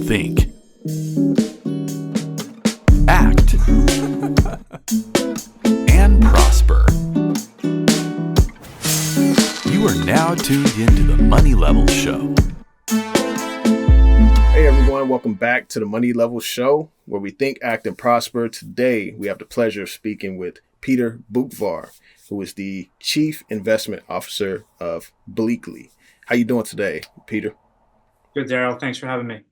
think, act, and prosper. You are now tuned into the Money Level Show. Hey everyone, welcome back to the Money Level Show, where we think, act, and prosper. Today, we have the pleasure of speaking with Peter Boockvar, who is the Chief Investment Officer of Bleakley. How you doing today, Peter? Good, Daryl. Thanks for having me.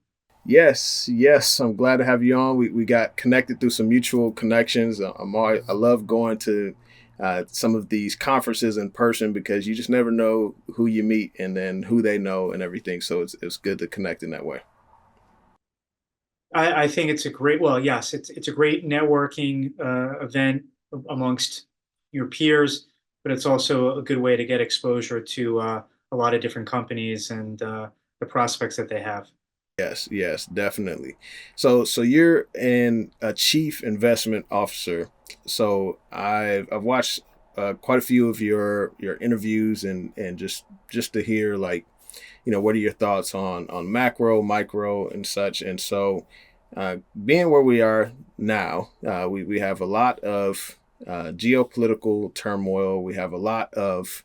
Yes. I'm glad to have you on. We got connected through some mutual connections. I love going to some of these conferences in person because you just never know who you meet and then who they know and everything. So it's good to connect in that way. I think it's a great, it's a great networking event amongst your peers, but it's also a good way to get exposure to a lot of different companies and the prospects that they have. Yes, definitely. So you're a chief investment officer. So I've watched quite a few of your interviews and just to hear what are your thoughts on macro, micro, and such. And so being where we are now, we have a lot of geopolitical turmoil. We have a lot of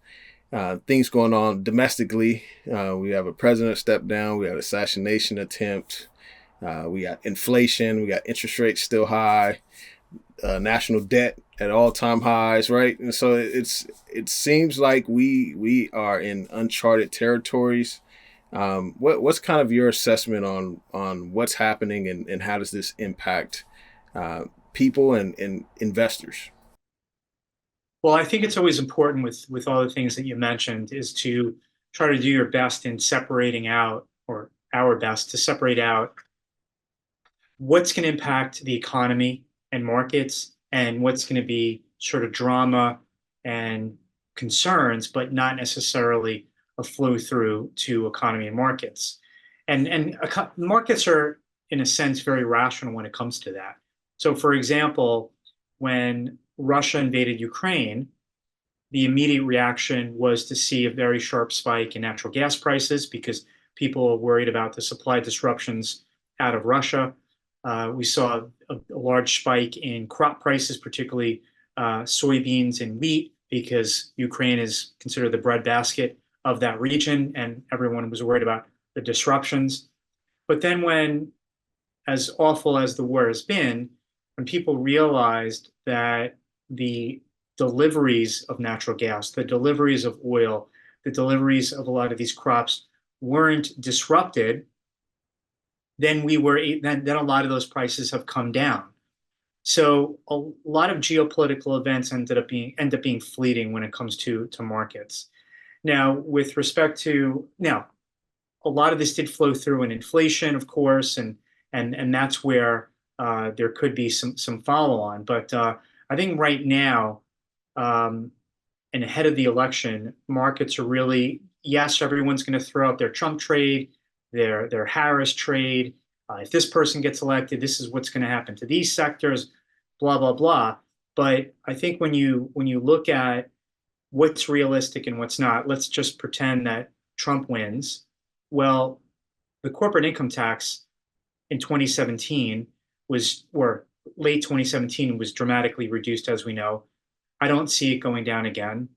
things going on domestically. We have a president step down. We have assassination attempt. We got inflation. We got interest rates still high. National debt at all-time highs, right? And so it seems like we are in uncharted territories. What's kind of your assessment on what's happening and how does this impact people and investors? Well, I think it's always important with all the things that you mentioned is to try to do your best in separating out, or our best to separate out what's going to impact the economy and markets and what's going to be sort of drama and concerns, but not necessarily a flow through to economy and markets. And markets are, in a sense, very rational when it comes to that. So, for example, when Russia invaded Ukraine, the immediate reaction was to see a very sharp spike in natural gas prices because people are worried about the supply disruptions out of Russia. We saw a large spike in crop prices, particularly soybeans and wheat, because Ukraine is considered the breadbasket of that region, and everyone was worried about the disruptions. But then when, as awful as the war has been, when people realized that the deliveries of natural gas, the deliveries of oil, the deliveries of a lot of these crops weren't disrupted, then a lot of those prices have come down. So a lot of geopolitical events end up being fleeting when it comes to markets. Now, with respect to a lot of this did flow through in inflation, of course, and that's where there could be some follow on. But I think right now, and ahead of the election, markets are really, yes, everyone's going to throw out their Trump trade, their Harris trade. If this person gets elected, this is what's going to happen to these sectors, blah, blah, blah. But I think when you look at what's realistic and what's not, let's just pretend that Trump wins. Well, the corporate income tax in 2017 or late 2017 was dramatically reduced, as we know. I don't see it going down again.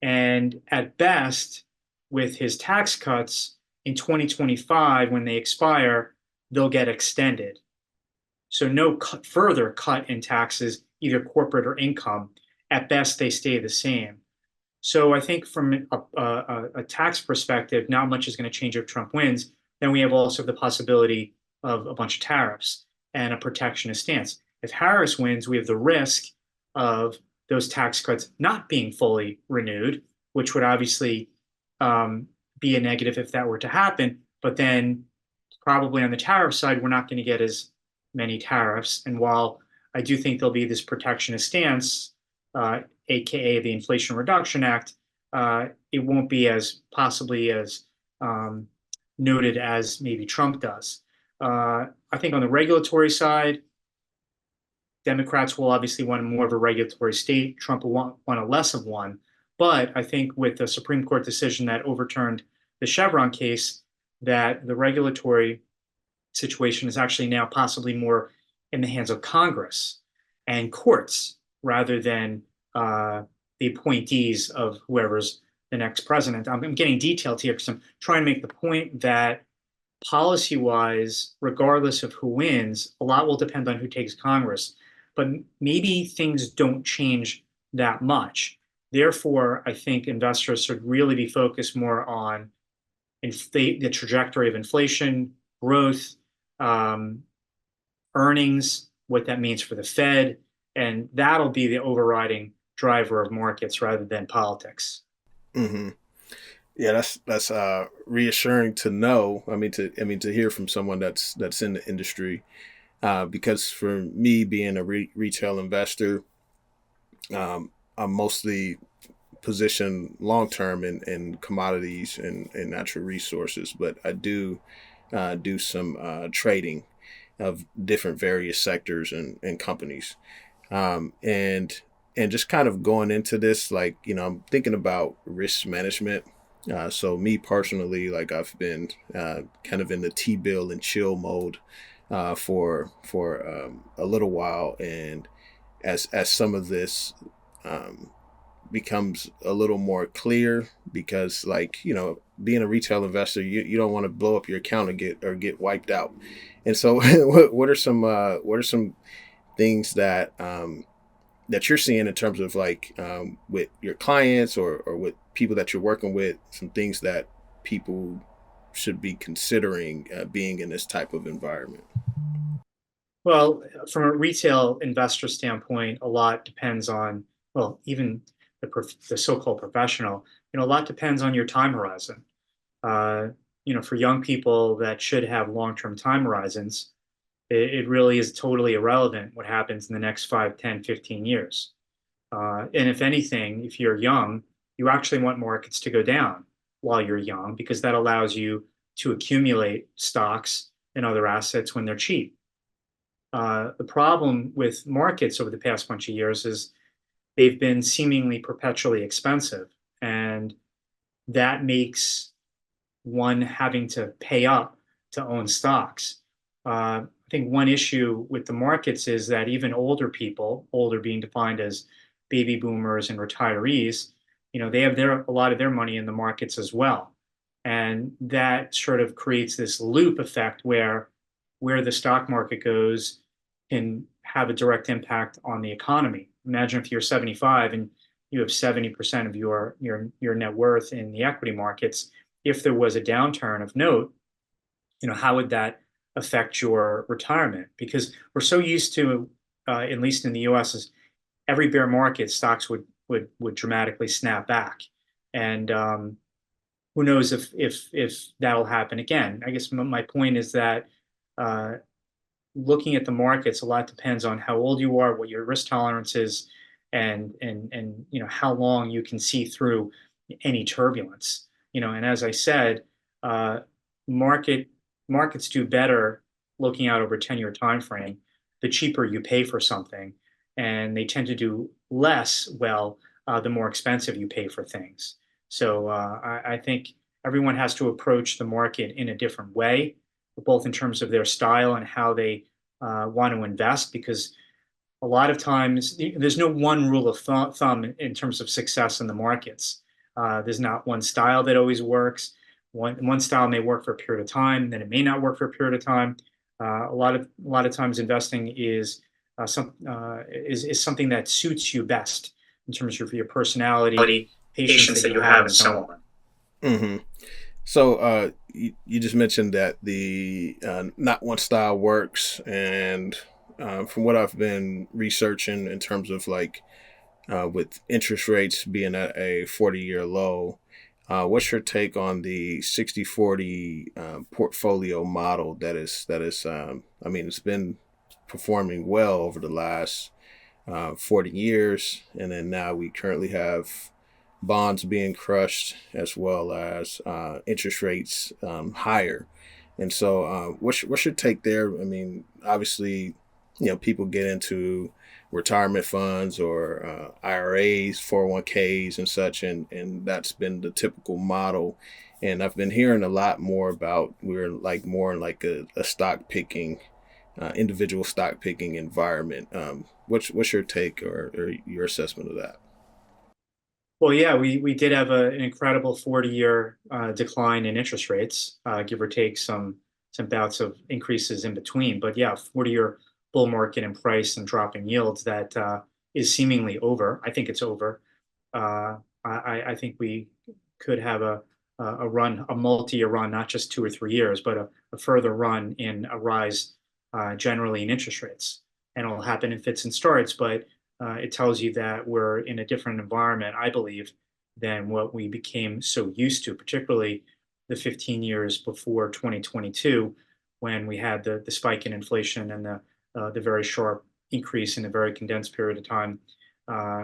And at best, with his tax cuts in 2025, when they expire, they'll get extended. So no further cut in taxes, either corporate or income. At best, they stay the same. So I think from a tax perspective, not much is going to change if Trump wins. Then we have also the possibility of a bunch of tariffs and a protectionist stance. If Harris wins, we have the risk of those tax cuts not being fully renewed, which would obviously be a negative if that were to happen. But then probably on the tariff side, we're not going to get as many tariffs. And while I do think there'll be this protectionist stance, aka the Inflation Reduction Act, it won't be as possibly as noted as maybe Trump does. I think on the regulatory side, Democrats will obviously want more of a regulatory state. Trump will want a less of one. But I think with the Supreme Court decision that overturned the Chevron case, that the regulatory situation is actually now possibly more in the hands of Congress and courts rather than the appointees of whoever's the next president. I'm getting detailed here because I'm trying to make the point that policy wise, regardless of who wins, a lot will depend on who takes Congress. But maybe things don't change that much. Therefore, I think investors should really be focused more on the trajectory of inflation, growth, um, earnings, what that means for the Fed, and that'll be the overriding driver of markets rather than politics. Hmm. Yeah, that's reassuring to know. To hear from someone that's in the industry, because for me being a retail investor, I'm mostly positioned long term in commodities and natural resources, but I do some trading of different various sectors and companies. And just kind of going into this, like, I'm thinking about risk management. So me personally, like, I've been kind of in the T-bill and chill mode for a little while, and as some of this um, becomes a little more clear, because, like, being a retail investor, you don't want to blow up your account and get wiped out. And so what are some things that you're seeing in terms of, like, with your clients, or with people that you're working with, some things that people should be considering being in this type of environment? Well, from a retail investor standpoint, a lot depends on, well, even the so-called professional, a lot depends on your time horizon. Uh, for young people that should have long-term time horizons, it really is totally irrelevant what happens in the next 5, 10, 15 years. And if anything, if you're young, you actually want markets to go down while you're young because that allows you to accumulate stocks and other assets when they're cheap. The problem with markets over the past bunch of years is they've been seemingly perpetually expensive. And that makes one having to pay up to own stocks. I think one issue with the markets is that even older people, older being defined as baby boomers and retirees, they have a lot of their money in the markets as well. And that sort of creates this loop effect where the stock market goes can have a direct impact on the economy. Imagine if you're 75 and you have 70% of your net worth in the equity markets. If there was a downturn of note, how would that affect your retirement? Because we're so used to, at least in the U.S., is every bear market stocks would dramatically snap back, and who knows if that'll happen again. I guess my point is that uh, looking at the markets, a lot depends on how old you are, what your risk tolerance is, and how long you can see through any turbulence. And as I said, uh, market markets do better looking out over a 10-year time frame. The cheaper you pay for something, and they tend to do less well the more expensive you pay for things. So I think everyone has to approach the market in a different way, both in terms of their style and how they want to invest, because a lot of times there's no one rule of thumb in terms of success in the markets. There's not one style that always works. One style may work for a period of time, then it may not work for a period of time. A lot of times investing is something that suits you best in terms of your personality, patience that you have, and so on. Hmm. So you just mentioned that the not one style works, and from what I've been researching in terms of, like, with interest rates being at a 40-year low, what's your take on the 60/40 portfolio model it's been performing well over the last 40 years, and then now we currently have bonds being crushed, as well as interest rates higher. And so, what's your take there? I mean, obviously, people get into retirement funds or IRAs, 401ks, and such, and that's been the typical model. And I've been hearing a lot more about we're like more in like a stock picking, individual stock picking environment. What's your take or your assessment of that? Well, yeah, we did have an incredible 40-year decline in interest rates, give or take some bouts of increases in between. But yeah, 40-year bull market in price and dropping yields that is seemingly over. I think it's over. I think we could have a run, a multi-year run, not just 2 or 3 years, but a further run in a rise generally in interest rates. And it'll happen in fits and starts, but it tells you that we're in a different environment, I believe, than what we became so used to, particularly the 15 years before 2022, when we had the spike in inflation and the very sharp increase in a very condensed period of time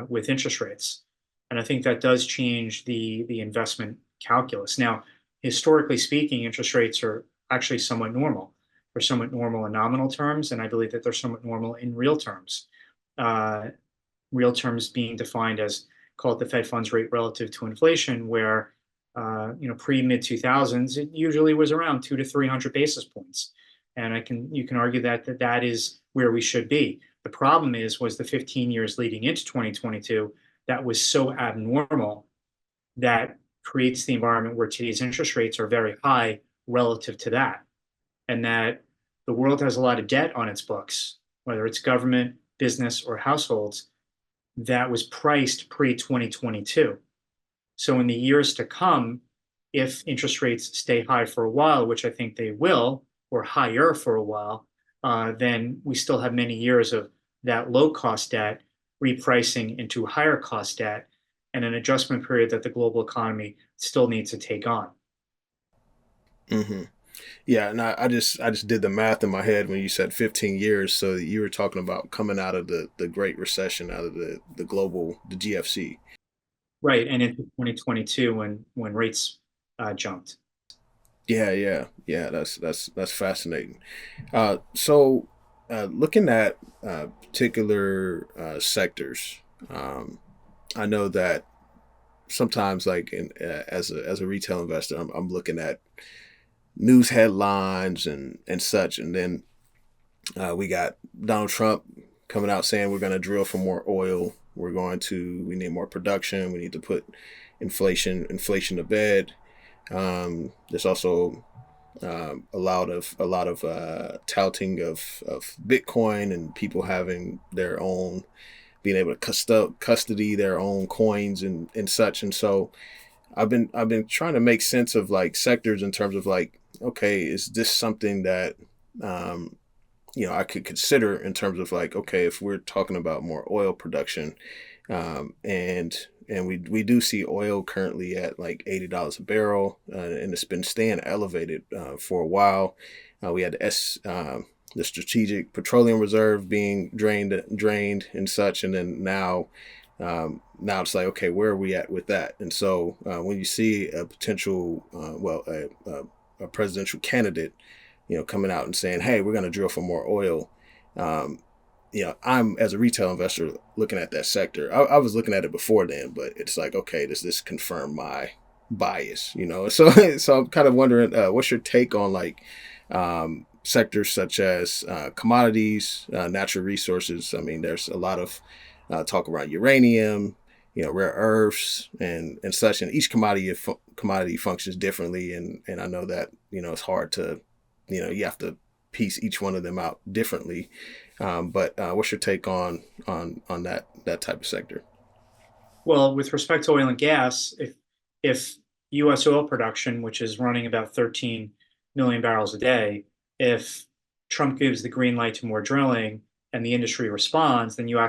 with interest rates. And I think that does change the investment calculus. Now, historically speaking, interest rates are actually somewhat normal. They're somewhat normal in nominal terms, and I believe that they're somewhat normal in real terms. Uh, Real terms being defined as, call it the Fed funds rate relative to inflation, where pre mid 2000s it usually was around 2 to 300 basis points, and you can argue that is where we should be. The problem was the 15 years leading into 2022 that was so abnormal that creates the environment where today's interest rates are very high relative to that, and that the world has a lot of debt on its books, whether it's government, business, or households, that was priced pre 2022. So in the years to come, if interest rates stay high for a while, which I think they will, or higher for a while, then we still have many years of that low cost debt repricing into higher cost debt and an adjustment period that the global economy still needs to take on. Hmm. Yeah, and I just did the math in my head when you said 15 years. So you were talking about coming out of the Great Recession, out of the GFC. Right, and into 2022 when rates jumped. Yeah, yeah, yeah. That's fascinating. Looking at particular sectors, I know that sometimes, like as a retail investor, I'm looking at news headlines and such, and then we got Donald Trump coming out saying we're going to drill for more oil. We need more production. We need to put inflation to bed. There's also a lot of touting of Bitcoin and people having their own, being able to custody their own coins and such. And so I've been trying to make sense of like sectors in terms of like, okay, is this something that um, I could consider in terms of like, okay, if we're talking about more oil production, and we do see oil currently at like $80 a barrel, and it's been staying elevated for a while. We had the Strategic Petroleum Reserve being drained and such, and then now it's like, okay, where are we at with that? And so when you see a potential, a presidential candidate, coming out and saying, hey, we're going to drill for more oil. Um, I'm, as a retail investor, looking at that sector. I was looking at it before then, but it's like, okay, does this confirm my bias? So I'm kind of wondering, what's your take on like sectors such as commodities, natural resources? I mean, there's a lot of talk around uranium, rare earths and such, and each commodity functions differently, and I know that it's hard to, you have to piece each one of them out differently. But what's your take on that type of sector? Well, with respect to oil and gas, if U.S. oil production, which is running about 13 million barrels a day, if Trump gives the green light to more drilling and the industry responds, then you'll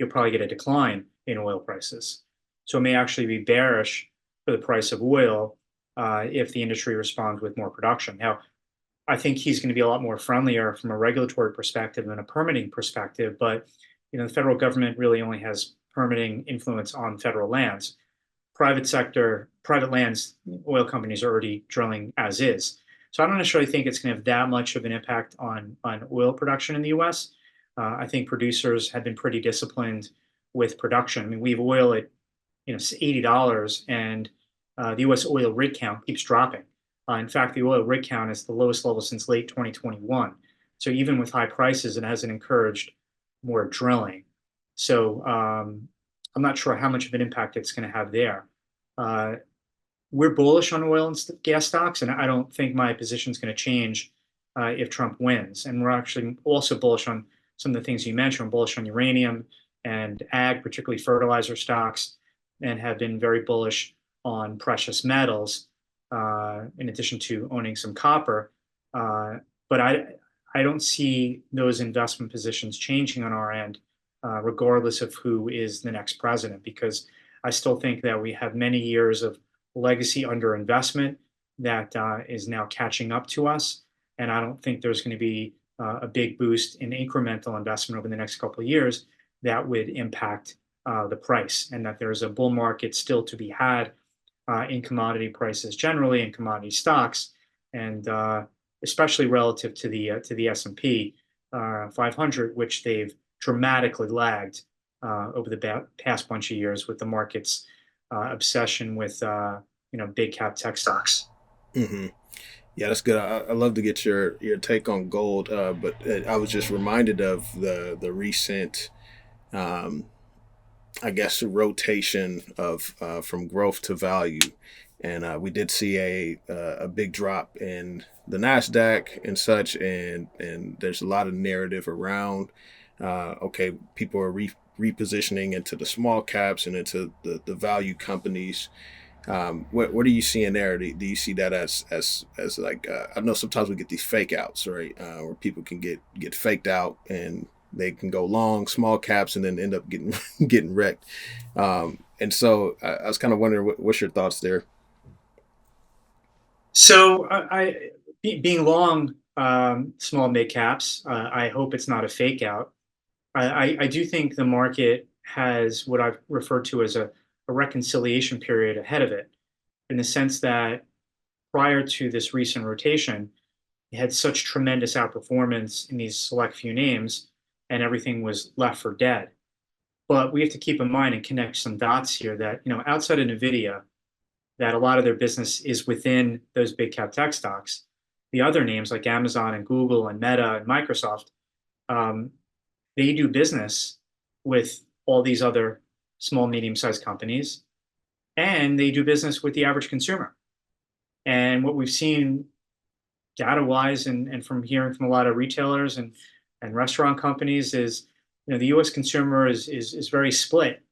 probably get a decline in oil prices. So it may actually be bearish for the price of oil if the industry responds with more production. Now, I think he's going to be a lot more friendlier from a regulatory perspective and a permitting perspective, but the federal government really only has permitting influence on federal lands. Private lands, oil companies are already drilling as is. So I don't necessarily think it's going to have that much of an impact on oil production in the U.S. I think producers have been pretty disciplined with production. I mean, we have oil at $80, and the U.S. oil rig count keeps dropping. In fact, the oil rig count is the lowest level since late 2021. So even with high prices, it hasn't encouraged more drilling. So I'm not sure how much of an impact it's going to have there. Uh, we're bullish on oil and gas stocks, and I don't think my position is going to change if Trump wins. And we're actually also bullish on some of the things you mentioned. We're bullish on uranium and ag, particularly fertilizer stocks, and have been very bullish on precious metals, in addition to owning some copper. But I don't see those investment positions changing on our end, regardless of who is the next president, because I still think that we have many years of legacy underinvestment that is now catching up to us. And I don't think there's going to be a big boost in incremental investment over the next couple of years that would impact the price, and that there's a bull market still to be had in commodity prices generally, and commodity stocks, and especially relative to the S&P 500, which they've dramatically lagged over the past bunch of years with the market's obsession with big cap tech stocks. Hmm. Yeah, that's good. I love to get your take on gold, but I was just reminded of the recent, um, I guess, rotation of from growth to value, and we did see a big drop in the Nasdaq and such, and there's a lot of narrative around. Okay, people are repositioning into the small caps and into the value companies. What are you seeing there? Do you see that as like I know sometimes we get these fake outs, right? Where people can get faked out and they can go long small caps and then end up getting getting wrecked. And so I was kind of wondering what's your thoughts there? So being long small mid caps, I hope it's not a fake out. I do think the market has what I've referred to as a reconciliation period ahead of it, in the sense that prior to this recent rotation, it had such tremendous outperformance in these select few names, and everything was left for dead. But we have to keep in mind and connect some dots here that, outside of NVIDIA, that a lot of their business is within those big cap tech stocks. The other names like Amazon and Google and Meta and Microsoft, um, they do business with all these other small, medium sized companies, and they do business with the average consumer. And what we've seen data wise, and from hearing from a lot of retailers and restaurant companies, is the US consumer is very split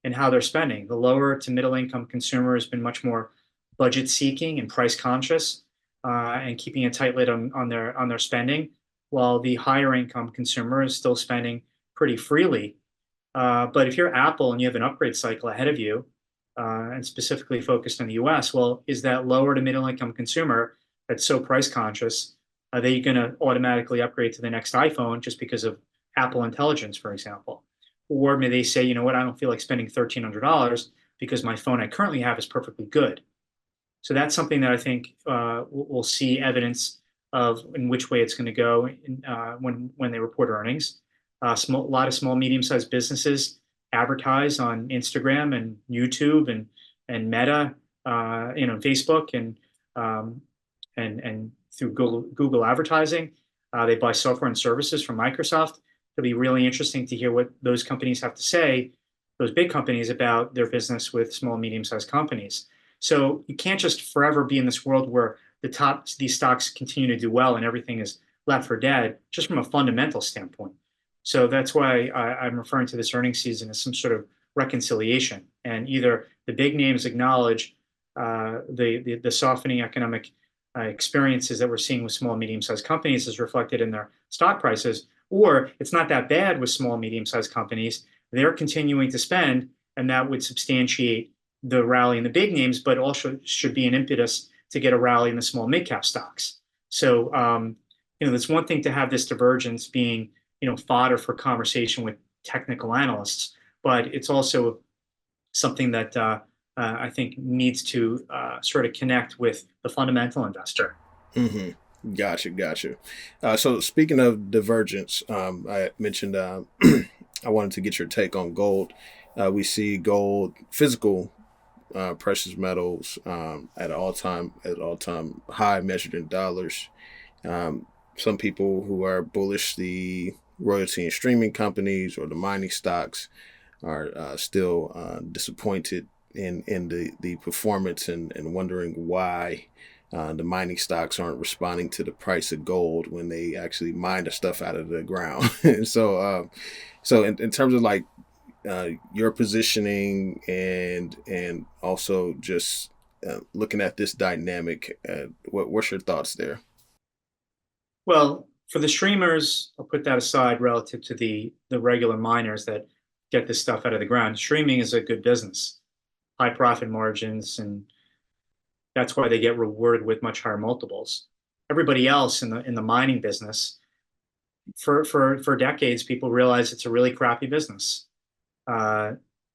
in how they're spending. The lower to middle income consumer has been much more budget seeking and price conscious, and keeping a tight lid on their spending, while the higher income consumer is still spending pretty freely. But if you're Apple and you have an upgrade cycle ahead of you, and specifically focused on the US, well, is that lower to middle income consumer that's so price conscious, are they going to automatically upgrade to the next iPhone just because of Apple Intelligence, for example? Or may they say, you know what, I don't feel like spending $1,300 because my phone I currently have is perfectly good. So that's something that I think we'll see evidence of in which way it's going to go when they report earnings. A lot of small, medium-sized businesses advertise on Instagram and YouTube and Meta, Facebook and through Google advertising. They buy software and services from Microsoft. It'll be really interesting to hear what those companies have to say, those big companies, about their business with small, medium-sized companies. So you can't just forever be in this world where these stocks continue to do well and everything is left for dead, just from a fundamental standpoint. So that's why I'm referring to this earnings season as some sort of reconciliation, and either the big names acknowledge the softening economic experiences that we're seeing with small, medium-sized companies is reflected in their stock prices, or it's not that bad with small, medium-sized companies. They're continuing to spend, and that would substantiate the rally in the big names, but also should be an impetus to get a rally in the small mid-cap stocks. So, it's one thing to have this divergence being, fodder for conversation with technical analysts, but it's also something that I think needs to sort of connect with the fundamental investor. Hmm. Gotcha, gotcha. So speaking of divergence, I mentioned I wanted to get your take on gold. We see gold, physical precious metals, at all time high measured in dollars. Um, some people who are bullish the royalty and streaming companies or the mining stocks are still disappointed in the performance and wondering why the mining stocks aren't responding to the price of gold when they actually mine the stuff out of the ground. So in terms of like your positioning and also just looking at this dynamic, what's your thoughts there? Well, for the streamers, I'll put that aside relative to the regular miners that get this stuff out of the ground. Streaming is a good business, high profit margins, and that's why they get rewarded with much higher multiples. Everybody else in the mining business, for decades, people realize it's a really crappy business. Uh,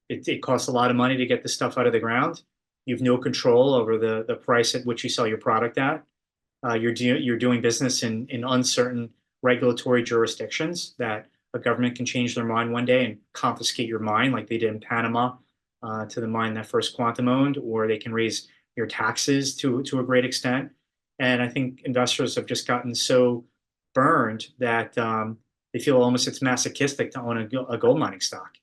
it costs a lot of money to get this stuff out of the ground. You've no control over the price at which you sell your product at. You're doing business in uncertain regulatory jurisdictions that a government can change their mind one day and confiscate your mine, like they did in Panama to the mine that First Quantum owned, or they can raise your taxes to a great extent. And I think investors have just gotten so burned that they feel almost it's masochistic to own a gold mining stock.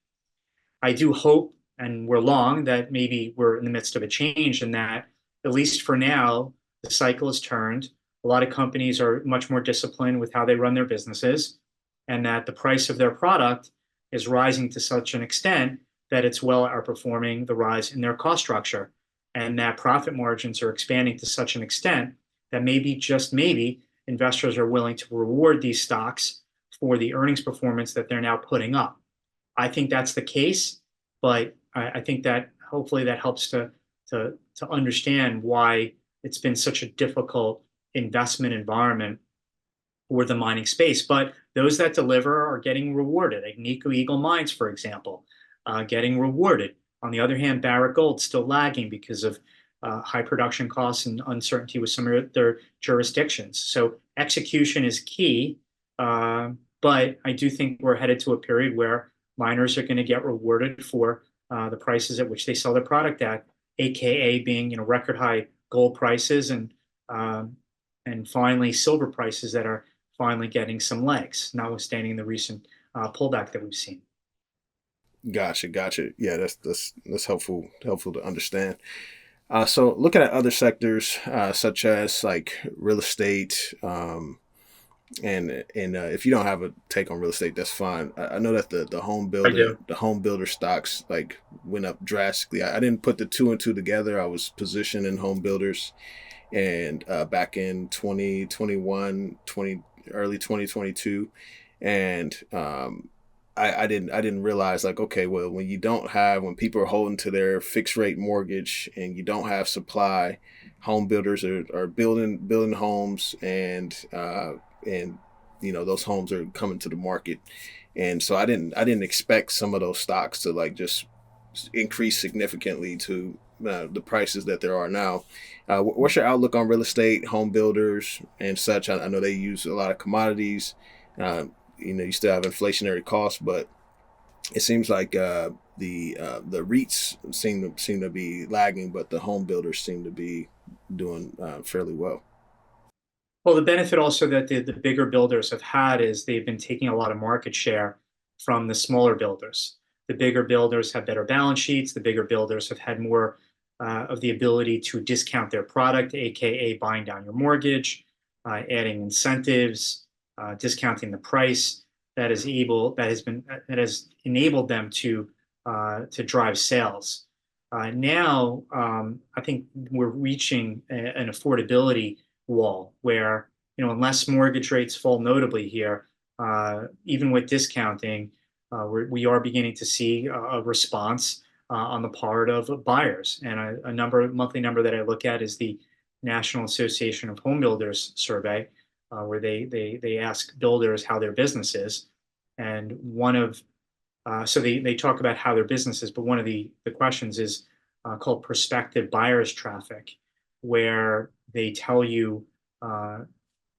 I do hope, and we're long, that maybe we're in the midst of a change and that, at least for now, the cycle has turned. A lot of companies are much more disciplined with how they run their businesses, and that the price of their product is rising to such an extent that it's well outperforming the rise in their cost structure, and that profit margins are expanding to such an extent that maybe, just maybe, investors are willing to reward these stocks for the earnings performance that they're now putting up. I think that's the case, but I think that hopefully that helps to understand why it's been such a difficult investment environment for the mining space. But those that deliver are getting rewarded, like Nico Eagle Mines, for example, getting rewarded. On the other hand, Barrick Gold still lagging because of high production costs and uncertainty with some of their jurisdictions. So execution is key, but I do think we're headed to a period where miners are going to get rewarded for the prices at which they sell their product at, aka being record high gold prices and finally silver prices that are finally getting some legs, notwithstanding the recent pullback that we've seen. Gotcha, gotcha. Yeah, that's helpful to understand. So looking at other sectors such as like real estate, and if you don't have a take on real estate, that's fine. I know that I do. the home builder stocks like went up drastically. I didn't put the two and two together. I was positioned in home builders, and back in 2021, early 2022, and I didn't realize like, okay, well, when people are holding to their fixed rate mortgage and you don't have supply, home builders are building homes, and those homes are coming to the market. And so I didn't expect some of those stocks to like just increase significantly to the prices that there are now. What's your outlook on real estate, home builders, and such? I know they use a lot of commodities. Uh, you still have inflationary costs, but it seems like the REITs seem to be lagging, but the home builders seem to be doing fairly well. Well, the benefit also that the bigger builders have had is they've been taking a lot of market share from the smaller builders. The bigger builders have better balance sheets. The bigger builders have had more of the ability to discount their product, aka buying down your mortgage, adding incentives, discounting the price. That has enabled them to drive sales. Now, I think we're reaching an affordability wall where, unless mortgage rates fall notably here, even with discounting, we are beginning to see a response on the part of buyers. And monthly number that I look at is the National Association of Home Builders survey, where they ask builders how their business is. And so they talk about how their business is, but one of the questions is called prospective buyers traffic, where they tell you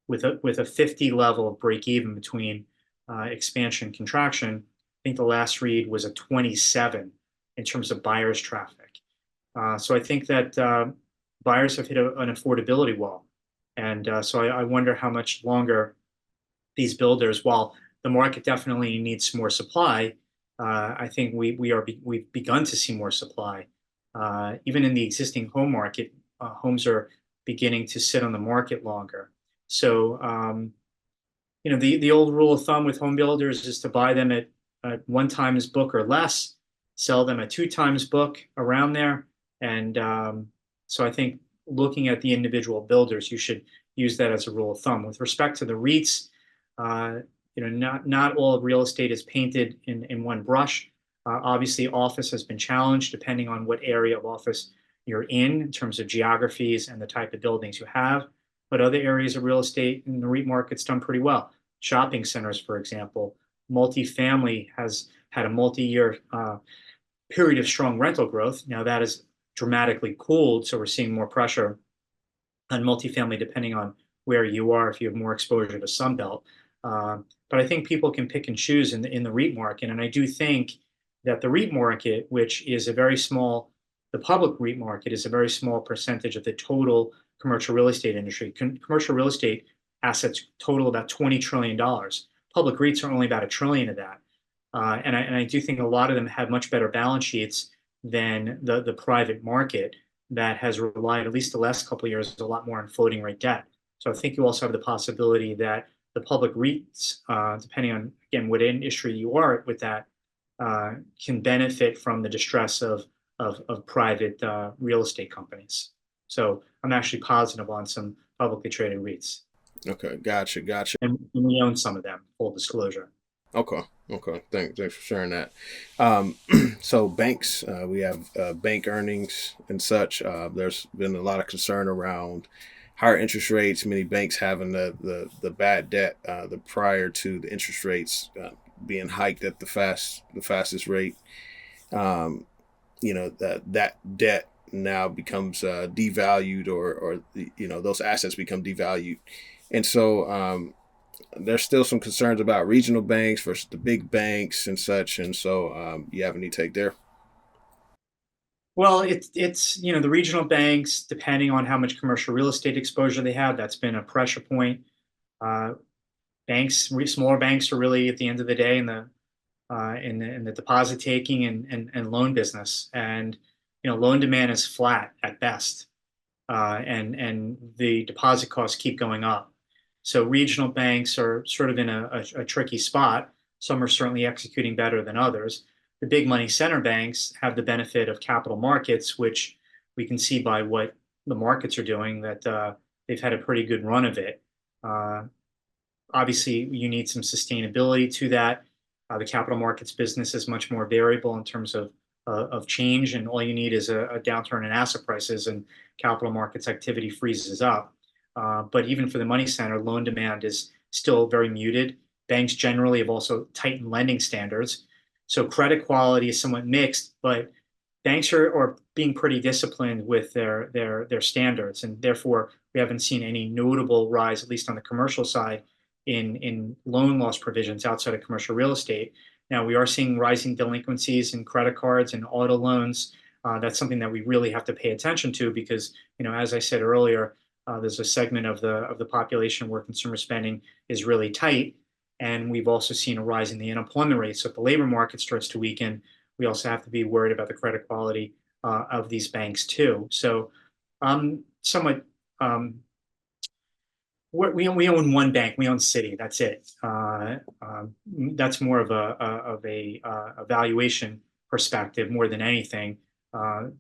with a 50 level of break even between expansion and contraction. I think the last read was a 27 in terms of buyers traffic. So I think that buyers have hit an affordability wall. And so I wonder how much longer these builders, while the market definitely needs more supply, I think we've begun to see more supply. Even in the existing home market, homes are beginning to sit on the market longer. So the old rule of thumb with home builders is to buy them at one times book or less, sell them at two times book around there. And so I think looking at the individual builders, you should use that as a rule of thumb. With respect to the REITs, uh, not all real estate is painted in one brush. Obviously, office has been challenged depending on what area of office you're in terms of geographies and the type of buildings you have. But other areas of real estate in the REIT market's done pretty well. Shopping centers, for example, multifamily has had a multi-year period of strong rental growth. Now that is dramatically cooled, so we're seeing more pressure on multifamily depending on where you are, if you have more exposure to Sunbelt. But I think people can pick and choose in the REIT market. And I do think that the REIT market, which is a very small, the public REIT market is a very small percentage of the total commercial real estate industry. Commercial real estate assets total about $20 trillion. Public REITs are only about a trillion of that. And I do think a lot of them have much better balance sheets than the private market that has relied, at least the last couple of years, a lot more on floating rate debt. So I think you also have the possibility that the public REITs, depending on, again, what industry you are with that, can benefit from the distress of private real estate companies. So I'm actually positive on some publicly traded REITs. Okay, gotcha. And we own some of them, full disclosure. Okay. Okay. Thanks for sharing that. Um, so banks, we have bank earnings and such. There's been a lot of concern around higher interest rates. Many banks having the bad debt the prior to the interest rates being hiked at the fastest rate. Um, that debt now becomes devalued, or those assets become devalued, and so there's still some concerns about regional banks versus the big banks and such. And so, you have any take there? Well, it's the regional banks, depending on how much commercial real estate exposure they have, that's been a pressure point. Uh, Smaller banks are really at the end of the day in the deposit taking and loan business, and loan demand is flat at best, and the deposit costs keep going up. So regional banks are sort of in a tricky spot. Some are certainly executing better than others. The big money center banks have the benefit of capital markets, which we can see by what the markets are doing, that they've had a pretty good run of it. Uh, Obviously, you need some sustainability to that. The capital markets business is much more variable in terms of change, and all you need is a downturn in asset prices, and capital markets activity freezes up. But even for the money center, loan demand is still very muted. Banks generally have also tightened lending standards, so credit quality is somewhat mixed. But banks are being pretty disciplined with their standards, and therefore we haven't seen any notable rise, at least on the commercial side, in loan loss provisions outside of commercial real estate. Now we are seeing rising delinquencies in credit cards and auto loans. That's something that we really have to pay attention to because, as I said earlier, there's a segment of the population where consumer spending is really tight, and we've also seen a rise in the unemployment rate. So if the labor market starts to weaken, we also have to be worried about the credit quality of these banks too. So somewhat we own one bank. We own Citi. That's it. That's more of a valuation perspective more than anything.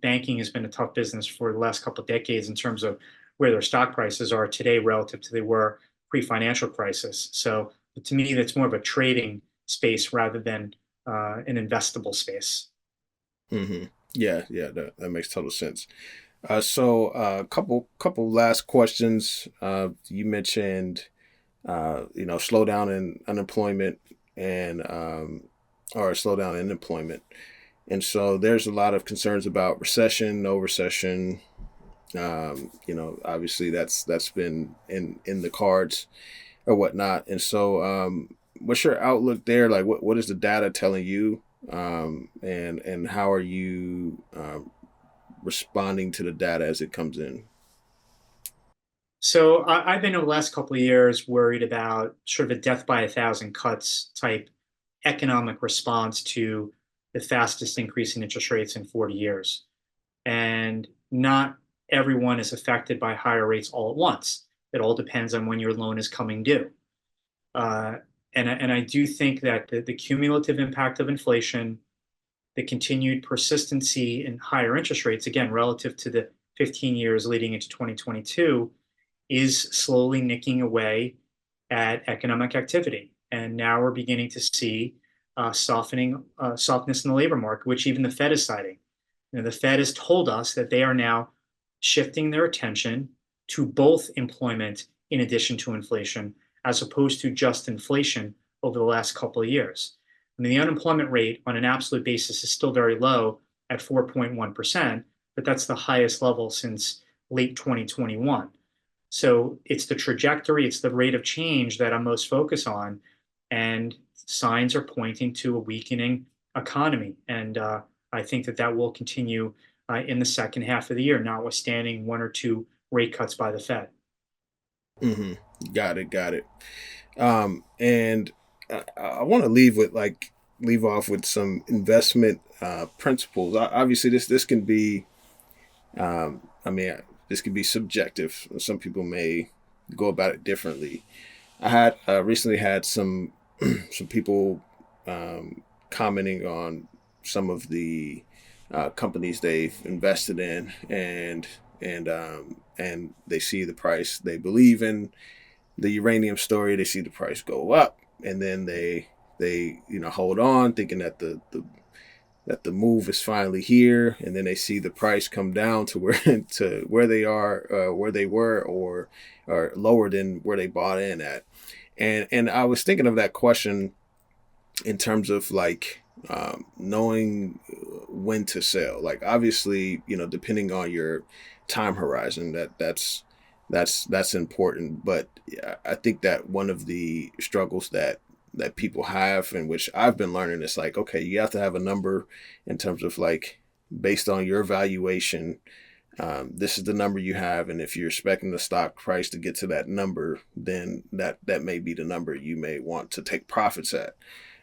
Banking has been a tough business for the last couple of decades in terms of where their stock prices are today relative to they were pre-financial crisis. So to me, that's more of a trading space rather than an investable space. Hmm. Yeah, that makes total sense. So, couple last questions. You mentioned, slowdown in unemployment and or slowdown in employment, and so there's a lot of concerns about recession, no recession. Obviously that's been in the cards or whatnot. And so, what's your outlook there? Like, what is the data telling you, and how are you responding to the data as it comes in? So I've been over the last couple of years worried about sort of a death by a thousand cuts type economic response to the fastest increase in interest rates in 40 years. And not everyone is affected by higher rates all at once. It all depends on when your loan is coming due. Uh, and I do think that the cumulative impact of inflation, the continued persistency in higher interest rates, again, relative to the 15 years leading into 2022, is slowly nicking away at economic activity. And now we're beginning to see softness in the labor market, which even the Fed is citing. The Fed has told us that they are now shifting their attention to both employment in addition to inflation, as opposed to just inflation over the last couple of years. I mean, the unemployment rate on an absolute basis is still very low at 4.1%, but that's the highest level since late 2021. So it's the trajectory, it's the rate of change that I'm most focused on. And signs are pointing to a weakening economy. And I think that that will continue in the second half of the year, notwithstanding one or two rate cuts by the Fed. hmm Got it. Got it. And I want to leave off with some investment principles. Obviously, this can be, I mean, this can be subjective. Some people may go about it differently. I had recently had some some people commenting on some of the companies they've invested in, and they see the price. They believe in the uranium story. They see the price go up, and then they hold on, thinking that the move is finally here, and then they see the price come down to where to where they are, where they were, or lower than where they bought in at. And I was thinking of that question in terms of like knowing when to sell. Like obviously, depending on your time horizon, that's important. But yeah, I think that one of the struggles that people have, and which I've been learning, is like, okay, you have to have a number in terms of like based on your valuation. This is the number you have, and if you're expecting the stock price to get to that number, then that may be the number you may want to take profits at.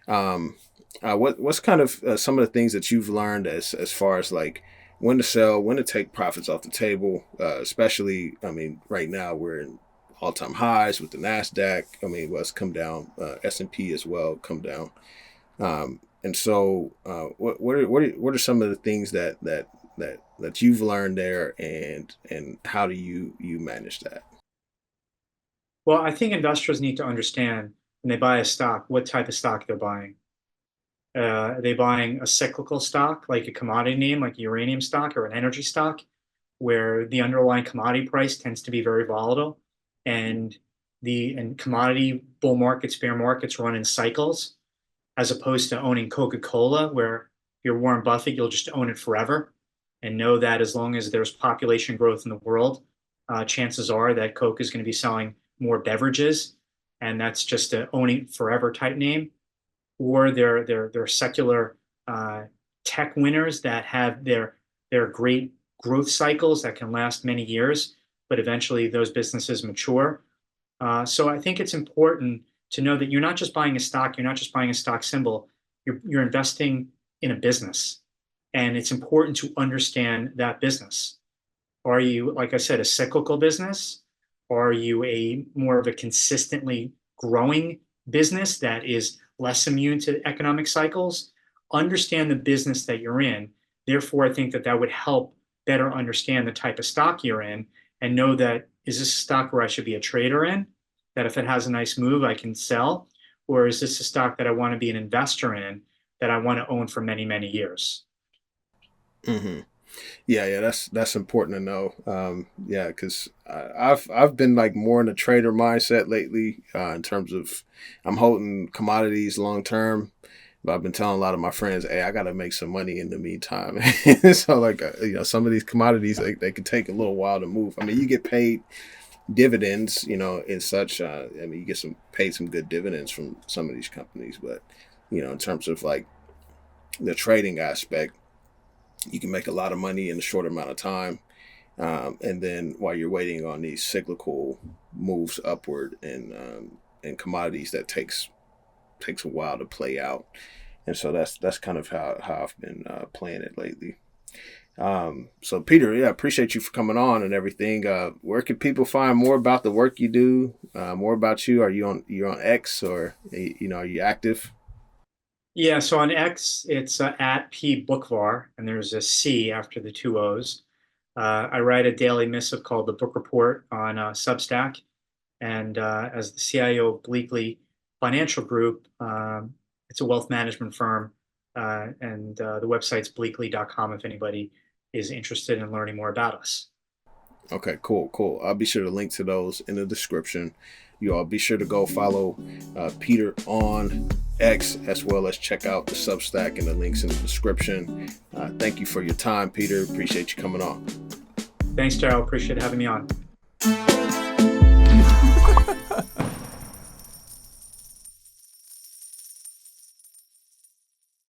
Um, what's kind of some of the things that you've learned as far as like when to sell, when to take profits off the table, especially, I mean, right now we're in all-time highs with the Nasdaq. I mean, well, it's come down. S&P as well come down. And so, what are some of the things that you've learned there, and how do you manage that? Well, I think investors need to understand when they buy a stock, what type of stock they're buying. Are they buying a cyclical stock, like a commodity name, like a uranium stock or an energy stock, where the underlying commodity price tends to be very volatile, and the commodity bull markets, bear markets run in cycles, as opposed to owning Coca-Cola, where you're Warren Buffett, you'll just own it forever and know that as long as there's population growth in the world, chances are that Coke is going to be selling more beverages, and that's just a owning forever type name. Or they're secular uh, tech winners that have their great growth cycles that can last many years, but eventually those businesses mature. So I think it's important to know that you're not just buying a stock, you're not just buying a stock symbol, you're investing in a business. And it's important to understand that business. Are you, like I said, a cyclical business? Are you a more of a consistently growing business that is less immune to economic cycles? Understand the business that you're in. Therefore, I think that that would help better understand the type of stock you're in and know that, is this a stock where I should be a trader in? That if it has a nice move, I can sell? Or is this a stock that I want to be an investor in, that I want to own for many, many years? hmm Yeah, that's important to know. Yeah, because I've been like more in a trader mindset lately, in terms of I'm holding commodities long term, But I've been telling a lot of my friends, hey, I got to make some money in the meantime. So like, some of these commodities, they could take a little while to move. I mean, you get paid dividends, and such. I mean, you get paid some good dividends from some of these companies, but in terms of like the trading aspect, you can make a lot of money in a short amount of time. And then while you're waiting on these cyclical moves upward in commodities, that takes a while to play out. And so that's kind of how I've been playing it lately. So Peter, yeah, appreciate you for coming on and everything. Where can people find more about the work you do? More about you? You're on X, or are you active? Yeah, so on X, it's at P Boockvar, and there's a C after the two O's. I write a daily missive called the Book Report on Substack, and as the CIO of Bleakley Financial Group, it's a wealth management firm, and the website's bleakley.com if anybody is interested in learning more about us. Okay, cool. I'll be sure to link to those in the description. You all be sure to go follow Peter on X, as well as check out the Substack and the links in the description. Thank you for your time, Peter. Appreciate you coming on. Thanks, Daryl. Appreciate having me on.